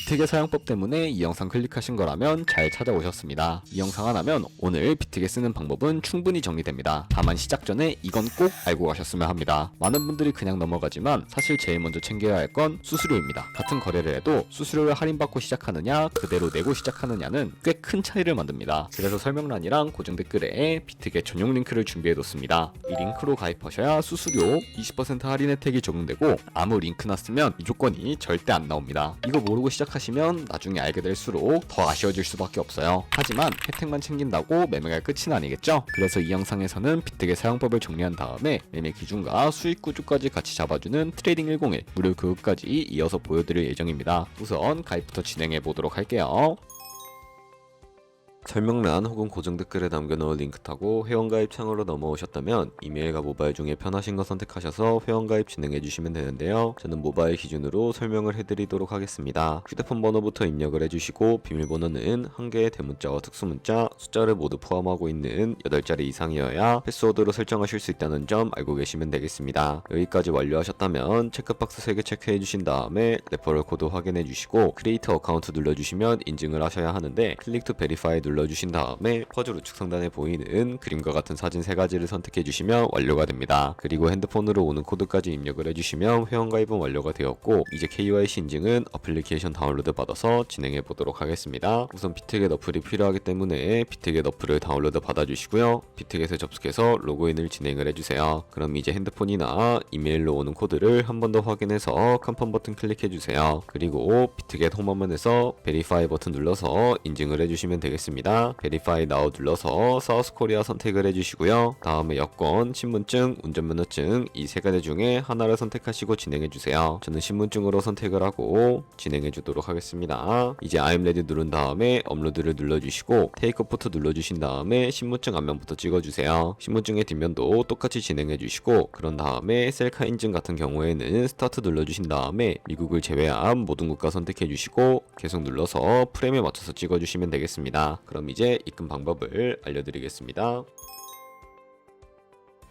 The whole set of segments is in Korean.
비트겟 사용법 때문에 이 영상 클릭하신 거라면 잘 찾아오셨습니다. 이 영상 하나면 오늘 비트겟 쓰는 방법은 충분히 정리됩니다. 다만 시작 전에 이건 꼭 알고 가셨으면 합니다. 많은 분들이 그냥 넘어가지만 사실 제일 먼저 챙겨야 할 건 수수료입니다. 같은 거래를 해도 수수료를 할인받고 시작하느냐 그대로 내고 시작하느냐는 꽤 큰 차이를 만듭니다. 그래서 설명란이랑 고정 댓글에 비트겟 전용 링크를 준비해뒀습니다. 이 링크로 가입하셔야 수수료 20% 할인 혜택이 적용되고 아무 링크나 쓰면 이 조건이 절대 안 나옵니다. 이거 모르고 시작하시면 나중에 알게 될수록 더 아쉬워질 수밖에 없어요. 하지만 혜택만 챙긴다고 매매가 끝은 아니겠죠? 그래서 이 영상에서는 비트겟 사용법을 정리한 다음에 매매 기준과 수익 구조까지 같이 잡아주는 트레이딩 101 무료 교육까지 이어서 보여드릴 예정입니다. 우선 가입부터 진행해 보도록 할게요. 설명란 혹은 고정 댓글에 남겨놓은 링크 타고 회원가입 창으로 넘어오셨다면 이메일과 모바일 중에 편하신 거 선택하셔서 회원가입 진행해주시면 되는데요. 저는 모바일 기준으로 설명을 해드리도록 하겠습니다. 휴대폰 번호부터 입력을 해주시고 비밀번호는 한 개의 대문자와 특수문자, 숫자를 모두 포함하고 있는 8자리 이상이어야 패스워드로 설정하실 수 있다는 점 알고 계시면 되겠습니다. 여기까지 완료하셨다면 체크박스 3개 체크해주신 다음에 레퍼럴 코드 확인해주시고 크리에이터 어카운트 눌러주시면 인증을 하셔야 하는데 클릭 투 베리파이 눌러주신 다음에 퍼즐 우측 상단에 보이는 그림과 같은 사진 3가지를 선택해주시면 완료가 됩니다. 그리고 핸드폰으로 오는 코드까지 입력을 해주시면 회원가입은 완료가 되었고 이제 KYC 인증은 어플리케이션 다운로드 받아서 진행해 보도록 하겠습니다. 우선 비트겟 어플이 필요하기 때문에 비트겟 어플을 다운로드 받아주시고요. 비트겟에 접속해서 로그인을 진행을 해주세요. 그럼 이제 핸드폰이나 이메일로 오는 코드를 한 번 더 확인해서 컨펌 버튼 클릭해주세요. 그리고 비트겟 홈화면에서 베리파이 버튼 눌러서 인증을 해주시면 되겠습니다. 베리파이 나우 눌러서 사우스 코리아 선택을 해주시고요. 다음에 여권, 신분증, 운전면허증 이 3가지 중에 하나를 선택하시고 진행해주세요. 저는 신분증으로 선택을 하고 진행해주도록 하겠습니다. 이제 I'm ready 누른 다음에 업로드를 눌러주시고 테이크 포토 눌러주신 다음에 신분증 앞면부터 찍어주세요. 신분증의 뒷면도 똑같이 진행해주시고 그런 다음에 셀카 인증 같은 경우에는 스타트 눌러주신 다음에 미국을 제외한 모든 국가 선택해주시고 계속 눌러서 프레임에 맞춰서 찍어주시면 되겠습니다. 그럼 이제 입금 방법을 알려드리겠습니다.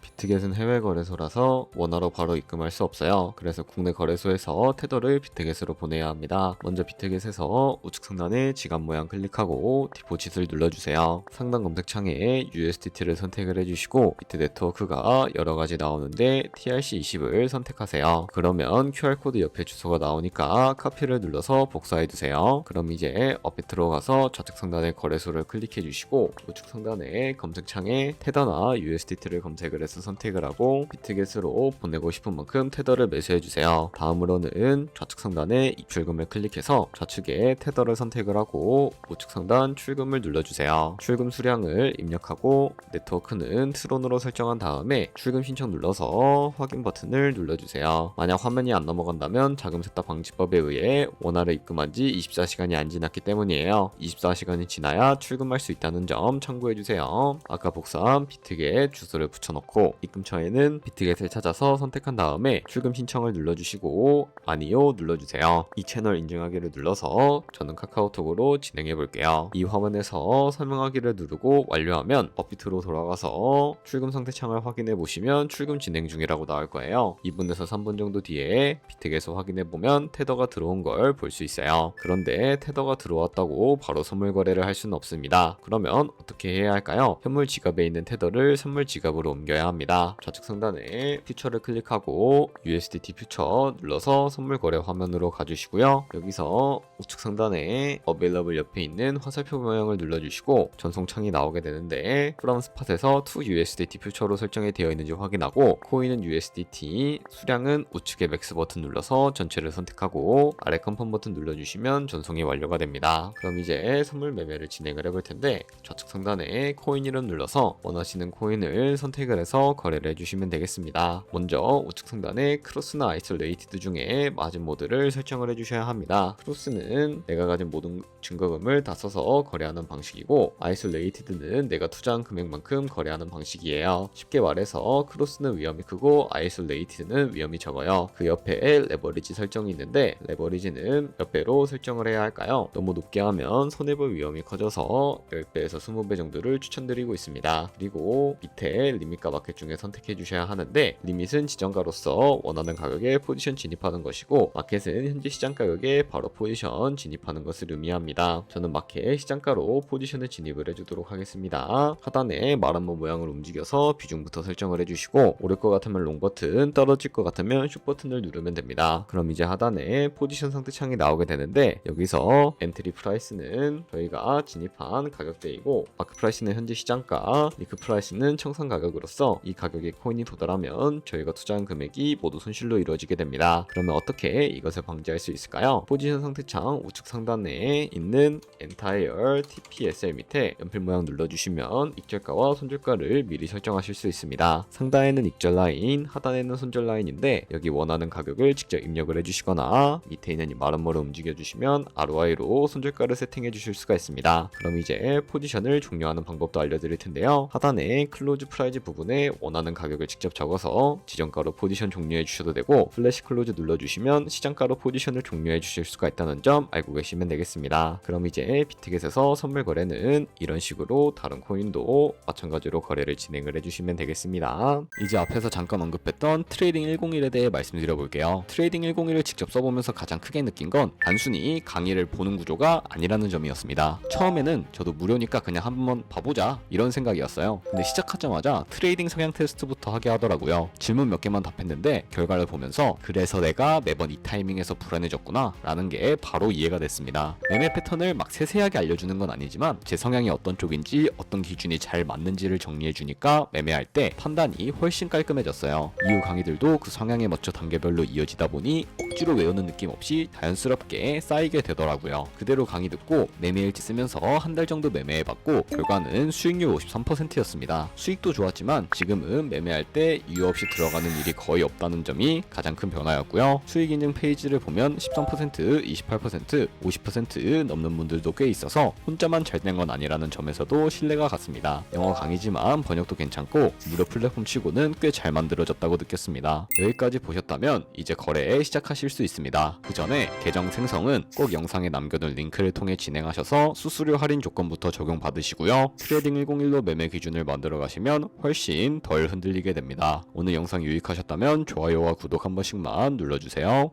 비트겟은 해외 거래소라서 원화로 바로 입금할 수 없어요. 그래서 국내 거래소에서 테더를 비트겟으로 보내야 합니다. 먼저 비트겟에서 우측 상단에 지갑 모양 클릭하고 디포짓을 눌러주세요. 상단 검색창에 USDT를 선택을 해주시고 비트 네트워크가 여러가지 나오는데 TRC20을 선택하세요. 그러면 QR코드 옆에 주소가 나오니까 카피를 눌러서 복사해두세요. 그럼 이제 어플 들어가서 좌측 상단에 거래소를 클릭해주시고 우측 상단에 검색창에 테더나 USDT를 검색을 해서 선택을 하고 비트겟으로 보내고 싶은 만큼 테더를 매수해주세요. 다음으로는 좌측 상단에 입출금을 클릭해서 좌측에 테더를 선택을 하고 우측 상단 출금을 눌러주세요. 출금 수량을 입력하고 네트워크는 트론으로 설정한 다음에 출금 신청 눌러서 확인 버튼을 눌러주세요. 만약 화면이 안 넘어간다면 자금 세탁 방지법에 의해 원화를 입금한 지 24시간이 안 지났기 때문이에요. 24시간이 지나야 출금할 수 있다는 점 참고해주세요. 아까 복사한 비트겟 주소를 붙여넣고 입금처에는 비트겟을 찾아서 선택한 다음에 출금 신청을 눌러주시고 아니요 눌러주세요. 이 채널 인증하기를 눌러서 저는 카카오톡으로 진행해 볼게요. 이 화면에서 설명하기를 누르고 완료하면 업비트로 돌아가서 출금 상태 창을 확인해 보시면 출금 진행 중이라고 나올 거예요. 2분에서 3분 정도 뒤에 비트겟을 확인해 보면 테더가 들어온 걸 볼 수 있어요. 그런데 테더가 들어왔다고 바로 선물 거래를 할 수는 없습니다. 그러면 어떻게 해야 할까요? 현물 지갑에 있는 테더를 선물 지갑으로 옮겨야 합니다. 좌측 상단에 퓨처를 클릭하고 USDT 퓨처 눌러서 선물 거래 화면으로 가주시고요. 여기서 우측 상단에 Available 옆에 있는 화살표 모양을 눌러주시고 전송창이 나오게 되는데 From Spot에서 to USDT 퓨처로 설정이 되어 있는지 확인하고 코인은 USDT, 수량은 우측의 맥스 버튼 눌러서 전체를 선택하고 아래 컨펌 버튼 눌러주시면 전송이 완료가 됩니다. 그럼 이제 선물 매매를 진행을 해볼 텐데 좌측 상단에 코인 이름 눌러서 원하시는 코인을 선택을 해서 거래를 해주시면 되겠습니다. 먼저 우측 상단에 크로스나 아이솔레이티드 중에 마진 모드를 설정을 해주셔야 합니다. 크로스는 내가 가진 모든 증거금을 다 써서 거래하는 방식이고 아이솔레이티드는 내가 투자한 금액만큼 거래하는 방식이에요. 쉽게 말해서 크로스는 위험이 크고 아이솔레이티드는 위험이 적어요. 그 옆에 레버리지 설정이 있는데 레버리지는 몇 배로 설정을 해야 할까요? 너무 높게 하면 손해볼 위험이 커져서 10배에서 20배 정도를 추천드리고 있습니다. 그리고 밑에 리밋과 마켓 중에 중에 선택해 주셔야 하는데, 리밋은 지정가로서 원하는 가격에 포지션 진입하는 것이고, 마켓은 현재 시장 가격에 바로 포지션 진입하는 것을 의미합니다. 저는 마켓 시장가로 포지션을 진입을 해주도록 하겠습니다. 하단에 말한모 모양을 움직여서 비중부터 설정을 해주시고, 오를 것 같으면 롱 버튼, 떨어질 것 같으면 숏 버튼을 누르면 됩니다. 그럼 이제 하단에 포지션 상태창이 나오게 되는데, 여기서 엔트리 프라이스는 저희가 진입한 가격대이고, 마크 프라이스는 현재 시장가, 리크 프라이스는 청산 가격으로서 이 가격에 코인이 도달하면 저희가 투자한 금액이 모두 손실로 이루어지게 됩니다. 그러면 어떻게 이것을 방지할 수 있을까요? 포지션 상태창 우측 상단에 있는 Entire TPSL 밑에 연필 모양 눌러주시면 익절가와 손절가를 미리 설정하실 수 있습니다. 상단에는 익절 라인, 하단에는 손절 라인인데, 여기 원하는 가격을 직접 입력을 해주시거나 밑에 있는 이 마름모를 움직여주시면 ROI로 손절가를 세팅해 주실 수가 있습니다. 그럼 이제 포지션을 종료하는 방법도 알려드릴 텐데요. 하단에 클로즈 프라이즈 부분에 원하는 가격을 직접 적어서 지정가로 포지션 종료해 주셔도 되고, 플래시 클로즈 눌러주시면 시장가로 포지션을 종료해 주실 수가 있다는 점 알고 계시면 되겠습니다. 그럼 이제 비트겟에서 선물 거래는 이런 식으로 다른 코인도 마찬가지로 거래를 진행을 해주시면 되겠습니다. 이제 앞에서 잠깐 언급했던 트레이딩 101에 대해 말씀드려 볼게요. 트레이딩 101을 직접 써보면서 가장 크게 느낀 건 단순히 강의를 보는 구조가 아니라는 점이었습니다. 처음에는 저도 무료니까 그냥 한번 봐보자 이런 생각이었어요. 근데 시작하자마자 트레이딩 성향 테스트부터 하게 하더라고요. 질문 몇 개만 답했는데 결과를 보면서 그래서 내가 매번 이 타이밍에서 불안해졌구나 라는 게 바로 이해가 됐습니다. 매매 패턴을 막 세세하게 알려주는 건 아니지만 제 성향이 어떤 쪽인지 어떤 기준이 잘 맞는지를 정리해주니까 매매할 때 판단이 훨씬 깔끔해졌어요. 이후 강의들도 그 성향에 맞춰 단계별로 이어지다 보니 억지로 외우는 느낌 없이 자연스럽게 쌓이게 되더라고요. 그대로 강의 듣고 매매일지 쓰면서 한 달 정도 매매해봤고 결과는 수익률 53%였습니다. 수익도 좋았지만 지금은 매매할 때 이유 없이 들어가는 일이 거의 없다는 점이 가장 큰 변화였고요. 수익 인증 페이지를 보면 13%, 28%, 50% 넘는 분들도 꽤 있어서 혼자만 잘 된 건 아니라는 점에서도 신뢰가 갔습니다. 영어 강의지만 번역도 괜찮고 무료 플랫폼 치고는 꽤 잘 만들어졌다고 느꼈습니다. 여기까지 보셨다면 이제 거래에 시작하실 수 있습니다. 그 전에 계정 생성은 꼭 영상에 남겨둔 링크를 통해 진행하셔서 수수료 할인 조건부터 적용받으시고요. 트레이딩 101로 매매 기준을 만들어 가시면 훨씬 덜 흔들리게 됩니다. 오늘 영상 유익하셨다면 좋아요와 구독 한 번씩만 눌러주세요.